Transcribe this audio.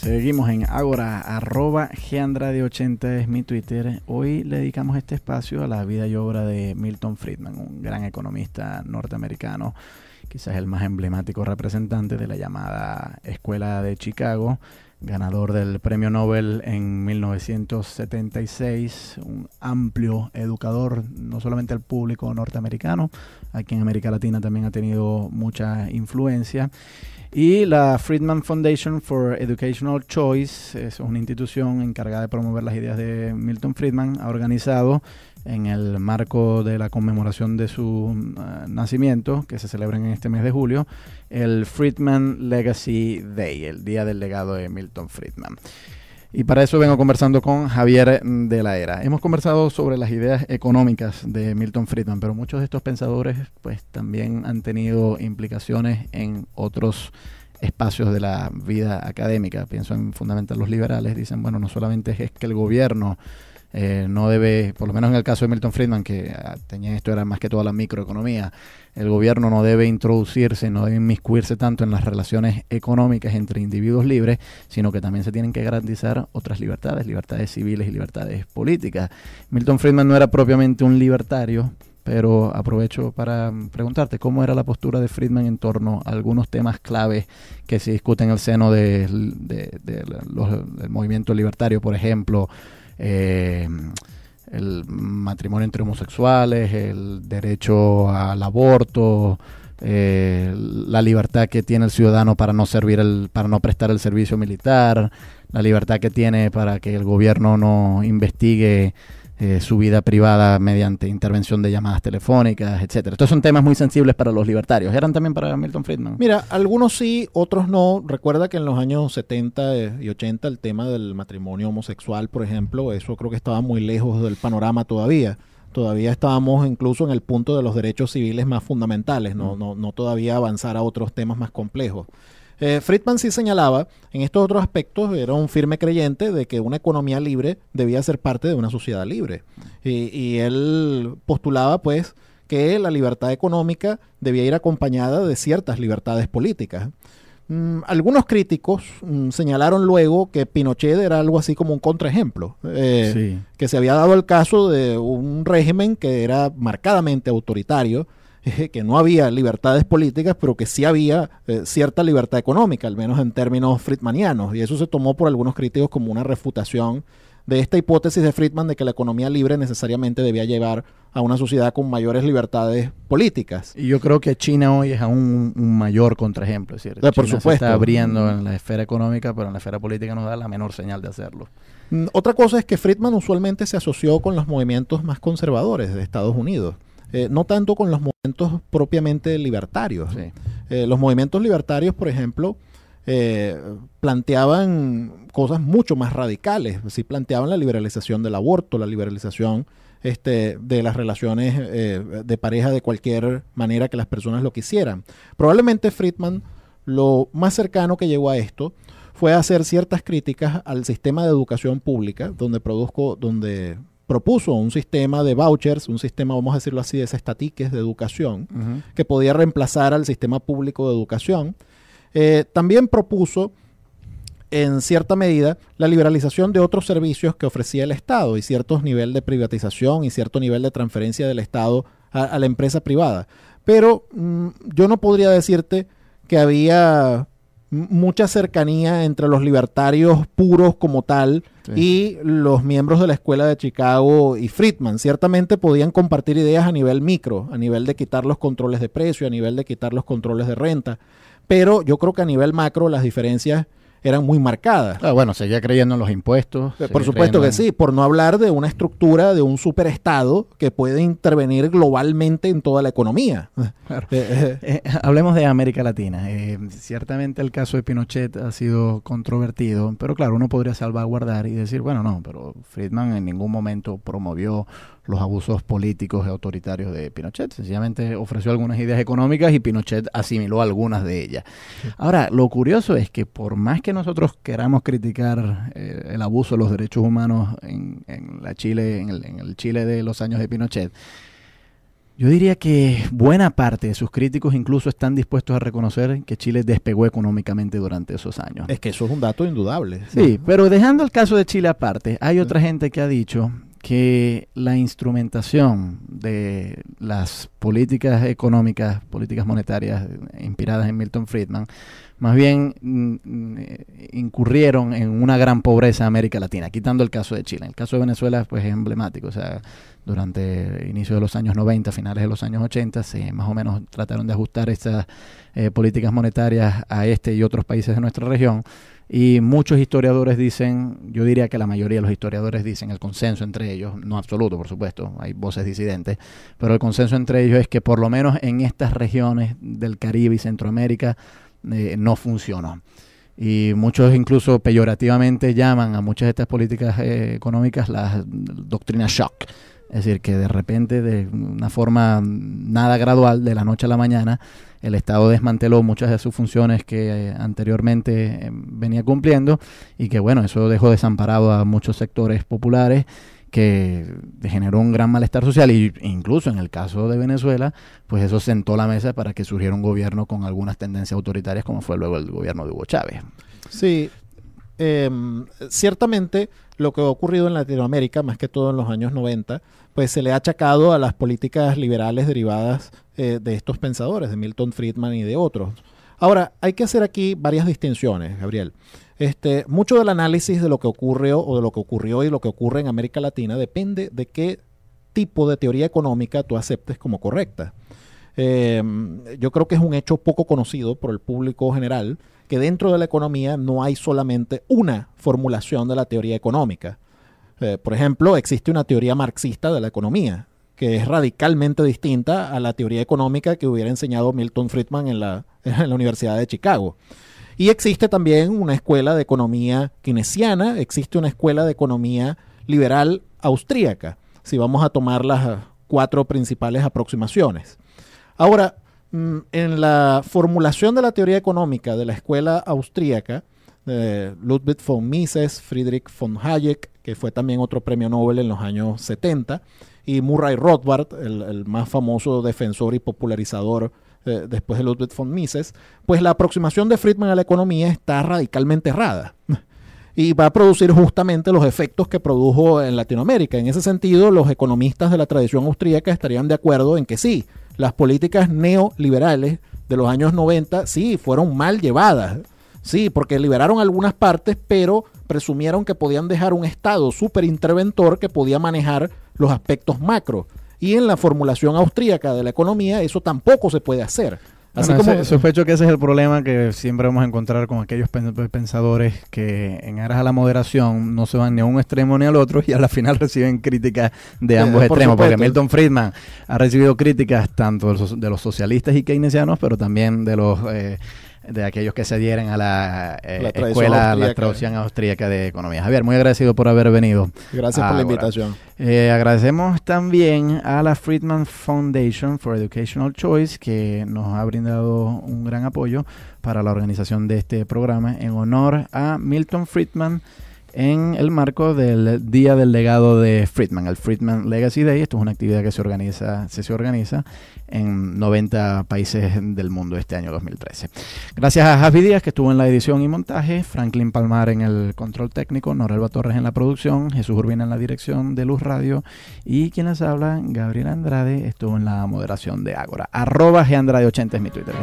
Seguimos en Ágora, @Gandrade80 es mi Twitter. Hoy le dedicamos este espacio a la vida y obra de Milton Friedman, un gran economista norteamericano, quizás el más emblemático representante de la llamada Escuela de Chicago, ganador del Premio Nobel en 1976, un amplio educador, no solamente al público norteamericano, aquí en América Latina también ha tenido mucha influencia. Y la Friedman Foundation for Educational Choice es una institución encargada de promover las ideas de Milton Friedman. Ha organizado, en el marco de la conmemoración de su nacimiento, que se celebra en este mes de julio, el Friedman Legacy Day, el Día del Legado de Milton Friedman. Y para eso vengo conversando con Javier de la Era. Hemos conversado sobre las ideas económicas de Milton Friedman, pero muchos de estos pensadores pues también han tenido implicaciones en otros espacios de la vida académica. Pienso en fundamentalmente los liberales. Dicen, bueno, no solamente es que el gobierno no debe, por lo menos en el caso de Milton Friedman, que tenía esto, era más que toda la microeconomía, el gobierno no debe introducirse, no debe inmiscuirse tanto en las relaciones económicas entre individuos libres, sino que también se tienen que garantizar otras libertades, libertades civiles y libertades políticas. Milton Friedman no era propiamente un libertario, pero aprovecho para preguntarte cómo era la postura de Friedman en torno a algunos temas claves que se discuten en el seno del movimiento libertario, por ejemplo, el matrimonio entre homosexuales, el derecho al aborto, la libertad que tiene el ciudadano para no prestar el servicio militar, la libertad que tiene para que el gobierno no investigue su vida privada mediante intervención de llamadas telefónicas, etcétera. Estos son temas muy sensibles para los libertarios. ¿Eran también para Milton Friedman? Mira, algunos sí, otros no. Recuerda que en los años 70 y 80 el tema del matrimonio homosexual, por ejemplo, eso creo que estaba muy lejos del panorama todavía. Todavía estábamos incluso en el punto de los derechos civiles más fundamentales, no todavía avanzar a otros temas más complejos. Friedman sí señalaba, en estos otros aspectos, era un firme creyente de que una economía libre debía ser parte de una sociedad libre. Y él postulaba, pues, que la libertad económica debía ir acompañada de ciertas libertades políticas. Algunos críticos señalaron luego que Pinochet era algo así como un contraejemplo, Sí. que se había dado el caso de un régimen que era marcadamente autoritario, que no había libertades políticas, pero que sí había cierta libertad económica, al menos en términos friedmanianos, y eso se tomó por algunos críticos como una refutación de esta hipótesis de Friedman de que la economía libre necesariamente debía llevar a una sociedad con mayores libertades políticas. Y yo creo que China hoy es aún un mayor contraejemplo, es decir, Por China supuesto. se está abriendo en la esfera económica, pero en la esfera política no da la menor señal de hacerlo. Otra cosa es que Friedman usualmente se asoció con los movimientos más conservadores de Estados Unidos. No tanto con los movimientos propiamente libertarios. Sí. Los movimientos libertarios, por ejemplo, planteaban cosas mucho más radicales. Sí, planteaban la liberalización del aborto, la liberalización de las relaciones de pareja de cualquier manera que las personas lo quisieran. Probablemente Friedman, lo más cercano que llegó a esto fue hacer ciertas críticas al sistema de educación pública, donde propuso un sistema de vouchers, un sistema, vamos a decirlo así, de estatiques de educación, que podía reemplazar al sistema público de educación. También propuso, en cierta medida, la liberalización de otros servicios que ofrecía el Estado y ciertos niveles de privatización y cierto nivel de transferencia del Estado a la empresa privada. Pero yo no podría decirte que había mucha cercanía entre los libertarios puros como tal y los miembros de la Escuela de Chicago y Friedman. Ciertamente podían compartir ideas a nivel micro, a nivel de quitar los controles de precio, a nivel de quitar los controles de renta, pero yo creo que a nivel macro las diferencias eran muy marcadas. Bueno, seguía creyendo en los impuestos. Por supuesto que sí, por no hablar de una estructura de un superestado que puede intervenir globalmente en toda la economía. Claro. Hablemos de América Latina. Ciertamente el caso de Pinochet ha sido controvertido, pero claro, uno podría salvaguardar y decir, bueno, no, pero Friedman en ningún momento promovió los abusos políticos y autoritarios de Pinochet. Sencillamente ofreció algunas ideas económicas y Pinochet asimiló algunas de ellas. Sí. Ahora, lo curioso es que por más que nosotros queramos criticar el abuso de los derechos humanos en el Chile de los años de Pinochet, Yo diría que buena parte de sus críticos incluso están dispuestos a reconocer que Chile despegó económicamente durante esos años. Es que eso es un dato indudable. Sí, pero dejando el caso de Chile aparte, hay otra gente que ha dicho que la instrumentación de las políticas económicas, políticas monetarias inspiradas en Milton Friedman, más bien incurrieron en una gran pobreza en América Latina, quitando el caso de Chile. El caso de Venezuela pues, es emblemático, o sea, durante inicios de los años 90, finales de los años 80, se más o menos trataron de ajustar estas políticas monetarias a este y otros países de nuestra región. Y muchos historiadores dicen, yo diría que la mayoría de los historiadores dicen, el consenso entre ellos, no absoluto por supuesto, hay voces disidentes, pero el consenso entre ellos es que por lo menos en estas regiones del Caribe y Centroamérica no funcionó. Y muchos incluso peyorativamente llaman a muchas de estas políticas económicas las doctrinas shock. Es decir, que de repente, de una forma nada gradual, de la noche a la mañana, el Estado desmanteló muchas de sus funciones que anteriormente venía cumpliendo y que, bueno, eso dejó desamparado a muchos sectores populares, que generó un gran malestar social e incluso en el caso de Venezuela, pues eso sentó la mesa para que surgiera un gobierno con algunas tendencias autoritarias como fue luego el gobierno de Hugo Chávez. Sí, ciertamente lo que ha ocurrido en Latinoamérica, más que todo en los años 90, pues se le ha achacado a las políticas liberales derivadas de estos pensadores, de Milton Friedman y de otros. Ahora, hay que hacer aquí varias distinciones, Gabriel. Mucho del análisis de lo que ocurrió o de lo que ocurrió y lo que ocurre en América Latina depende de qué tipo de teoría económica tú aceptes como correcta. Yo creo que es un hecho poco conocido por el público general que dentro de la economía no hay solamente una formulación de la teoría económica. Por ejemplo, existe una teoría marxista de la economía que es radicalmente distinta a la teoría económica que hubiera enseñado Milton Friedman en la Universidad de Chicago. Y existe también una escuela de economía keynesiana, existe una escuela de economía liberal austríaca, si vamos a tomar las 4 principales aproximaciones. Ahora, en la formulación de la teoría económica de la escuela austríaca, Ludwig von Mises, Friedrich von Hayek, que fue también otro premio Nobel en los años 70, y Murray Rothbard, el más famoso defensor y popularizador después de Ludwig von Mises, pues la aproximación de Friedman a la economía está radicalmente errada y va a producir justamente los efectos que produjo en Latinoamérica. En ese sentido, los economistas de la tradición austríaca estarían de acuerdo en que sí, las políticas neoliberales de los años 90 sí fueron mal llevadas, sí, porque liberaron algunas partes, pero presumieron que podían dejar un Estado súper interventor que podía manejar los aspectos macro. Y en la formulación austríaca de la economía eso tampoco se puede hacer. Así como sospecho que ese es el problema que siempre vamos a encontrar con aquellos pensadores que en aras a la moderación no se van ni a un extremo ni al otro y a la final reciben críticas de ambos extremos. Porque Milton Friedman ha recibido críticas tanto de los socialistas y keynesianos, pero también de los de aquellos que se adhieren a la escuela, la traducción austríaca de economía. Javier, muy agradecido por haber venido. Gracias por la invitación. Agradecemos también a la Friedman Foundation for Educational Choice, que nos ha brindado un gran apoyo para la organización de este programa en honor a Milton Friedman en el marco del Día del Legado de Friedman, el Friedman Legacy Day. Esto es una actividad que se organiza en 90 países del mundo este año 2013. Gracias a Javi Díaz, que estuvo en la edición y montaje, Franklin Palmar en el control técnico, Norelba Torres en la producción, Jesús Urbina en la dirección de Luz Radio y quien les habla, Gabriel Andrade, estuvo en la moderación de Ágora. @GAndrade80 es mi Twitter.